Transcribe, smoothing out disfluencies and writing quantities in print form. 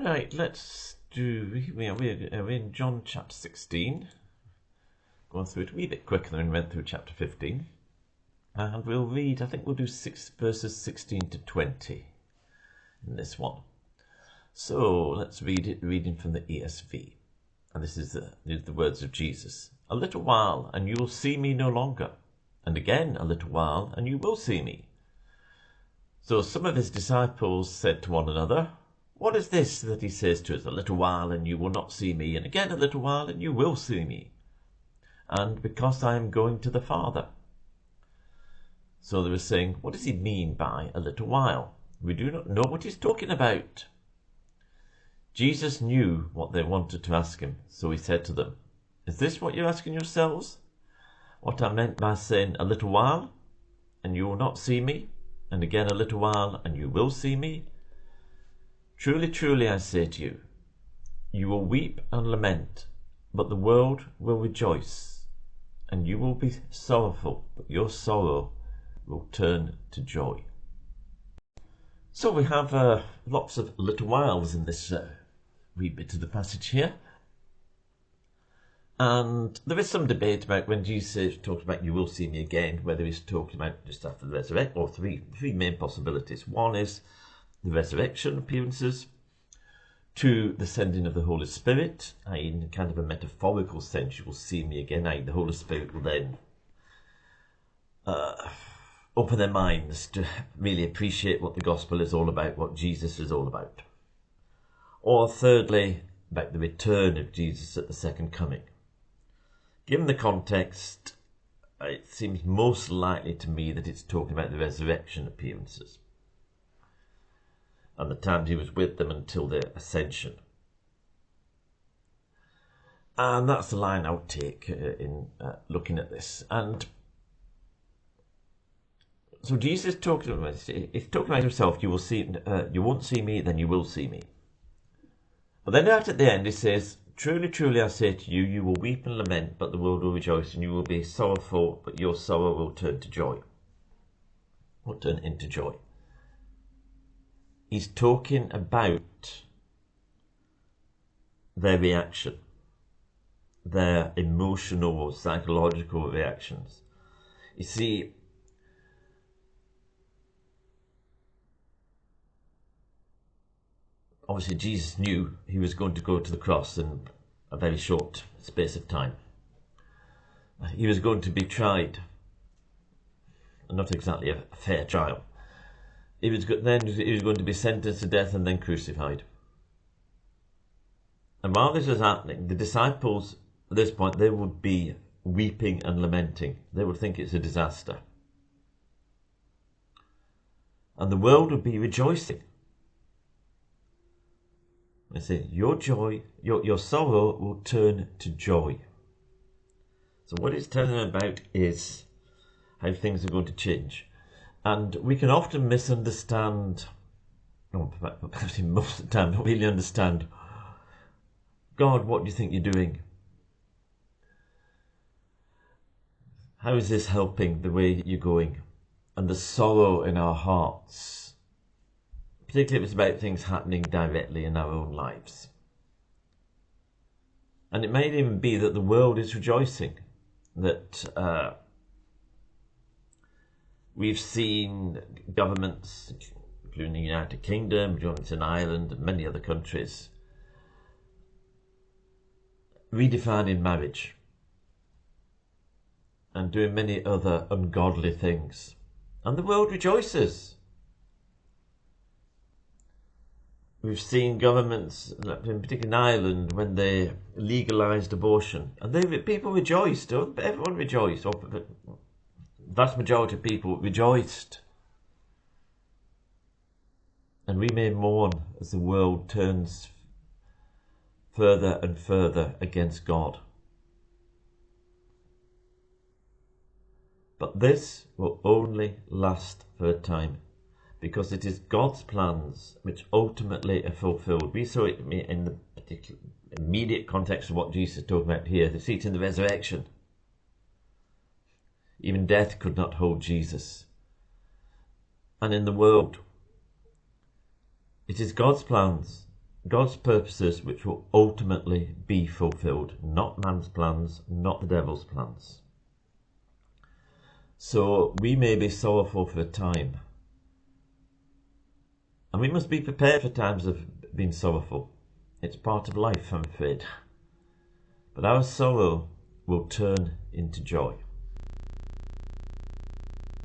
Right, let's do. We're in John chapter 16. Going through it a wee bit quicker than we went through chapter 15. And we'll read, I think we'll do verses 16 to 20 in this one. So let's read it, reading from the ESV. And this is the words of Jesus. A little while, and you will see me no longer. And again, a little while, and you will see me. So some of his disciples said to one another, "What is this that he says to us? A little while, and you will not see me, and again a little while, and you will see me. And because I am going to the Father." So they were saying, what does he mean by a little while? We do not know what he's talking about. Jesus knew what they wanted to ask him, so he said to them, "Is this what you're asking yourselves? What I meant by saying a little while, and you will not see me, and again a little while, and you will see me? Truly, truly, I say to you, you will weep and lament, but the world will rejoice, and you will be sorrowful, but your sorrow will turn to joy." So we have lots of little whiles in this wee bit of the passage here. And there is some debate about when Jesus talks about "you will see me again," whether he's talking about just after the resurrection, or three main possibilities. One is the resurrection appearances. Two, the sending of the Holy Spirit, i.e. in kind of a metaphorical sense, you will see me again, i.e. the Holy Spirit will then open their minds to really appreciate what the gospel is all about, what Jesus is all about. Or thirdly, about the return of Jesus at the second coming. Given the context, it seems most likely to me that it's talking about the resurrection appearances and the times he was with them until their ascension. And that's the line I would take in looking at this. And so Jesus is talking about himself. You will see, you won't see me, then you will see me. But then out at the end he says, "Truly, truly, I say to you, you will weep and lament, but the world will rejoice, and you will be sorrowful, but your sorrow will turn to joy." Will turn into joy. He's talking about their reaction, their emotional or psychological reactions. You see, obviously Jesus knew he was going to go to the cross in a very short space of time. He was going to be tried, not exactly a fair trial. He was going to be sentenced to death and then crucified. And while this was happening, the disciples at this point, they would be weeping and lamenting. They would think it's a disaster. And the world would be rejoicing. They say, your sorrow will turn to joy. So what it's telling them about is how things are going to change. And we can often misunderstand, most of the time, not really understand, God, what do you think you're doing? How is this helping the way you're going? And the sorrow in our hearts, particularly if it's about things happening directly in our own lives. And it may even be that the world is rejoicing, that we've seen governments, including the United Kingdom, governments in Ireland and many other countries, redefining marriage and doing many other ungodly things. And the world rejoices. We've seen governments, in particular in Ireland, when they legalised abortion, and people rejoiced. Everyone rejoiced. The vast majority of people rejoiced. And we may mourn as the world turns further and further against God. But this will only last for a time, because it is God's plans which ultimately are fulfilled. We saw it in the particular immediate context of what Jesus is talking about here. We see it in the resurrection. Even death could not hold Jesus. And in the world, it is God's plans God's purposes which will ultimately be fulfilled, not man's plans, not the devil's plans. So we may be sorrowful for a time, and we must be prepared for times of being sorrowful. It's part of life, I'm afraid. But our sorrow will turn into joy.